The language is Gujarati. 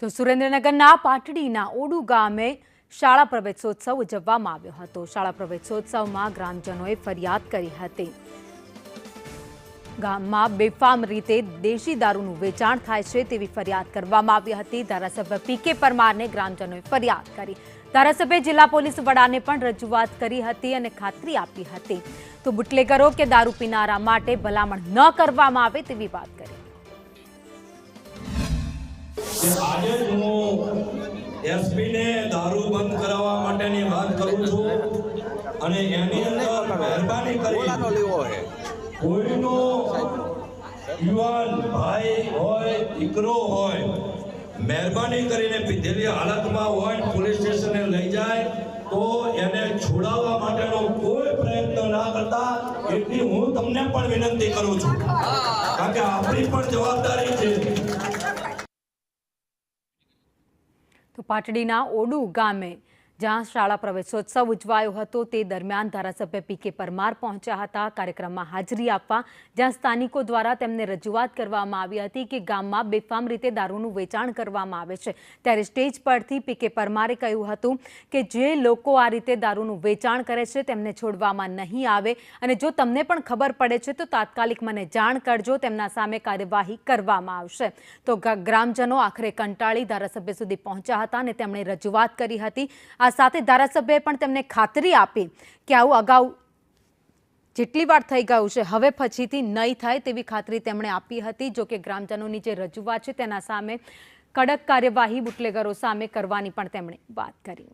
તો સુરેન્દ્રનગરના પાટડીના ઓડુ ગામે શાળા પ્રવેશોત્સવ ઉજવવામાં આવ્યો હતો। શાળા પ્રવેશોત્સવમાં ગ્રામજનોએ ફરિયાદ કરી હતી। ગામમાં બેફામ રીતે દેશી દારૂનું વેચાણ થાય છે તેવી ફરિયાદ કરવામાં આવી હતી। ધારાસભ્ય પીકે પરમારને ગ્રામજનોએ ફરિયાદ કરી। ધારાસભ્ય જિલ્લા પોલીસ વડાને પણ રજૂઆત કરી હતી અને ખાતરી આપી હતી। તો બુટલેગરો કે દારૂ પીનારા માટે ભલામણ ન કરવામાં આવે તેવી વાત કરી। આજે હું એસપી ને દારૂ બંધ કરાવવા માટેની વાત કરું છું અને એની અંદર મહેરબાની કરી કોઈનો યુવાન ભાઈ હોય દીકરો હોય મહેરબાની કરીને પીધેલી હાલતમાં હોય પોલીસ સ્ટેશને લઈ જાય તો એને છોડાવવા માટેનો કોઈ પ્રયત્ન ના કરતા એટલી હું તમને પણ વિનંતી કરું છું કારણ કે આપણી પણ જવાબદારી છે। તો પાટડીના ઓડુ ગામે જ્યાં શાળા પ્રવેશોત્સવ ઉજવાયો હતો તે દરમિયાન ધારાસભ્ય પીકે પરમાર પહોંચ્યા હતા કાર્યક્રમમાં હાજરી આપવા। જ્યાં સ્થાનિકો દ્વારા તેમને રજૂઆત કરવામાં આવી હતી કે ગામમાં બેફામ રીતે દારૂનું વેચાણ કરવામાં આવે છે। ત્યારે સ્ટેજ પરથી પીકે પરમારે કહ્યું હતું કે જે લોકો આ રીતે દારૂનું વેચાણ કરે છે તેમને છોડવામાં નહીં આવે અને જો તમને પણ ખબર પડે છે તો તાત્કાલિક મને જાણ કરજો, તેમના સામે કાર્યવાહી કરવામાં આવશે। તો ગ્રામજનો આખરે કંટાળી ધારાસભ્ય સુધી પહોંચ્યા હતા અને તેમણે રજૂઆત કરી હતી। સાથે ધારાસભ્યએ પણ તેમને ખાતરી આપી કે આવું અગાઉ જેટલી વાર થઈ ગયું છે હવે પછીથી નહીં થાય તેવી ખાતરી તેમણે આપી હતી। જો કે ગ્રામજનોની જે રજૂઆત છે તેના સામે કડક કાર્યવાહી બુટલેગરો સામે કરવાની પણ તેમણે વાત કરી।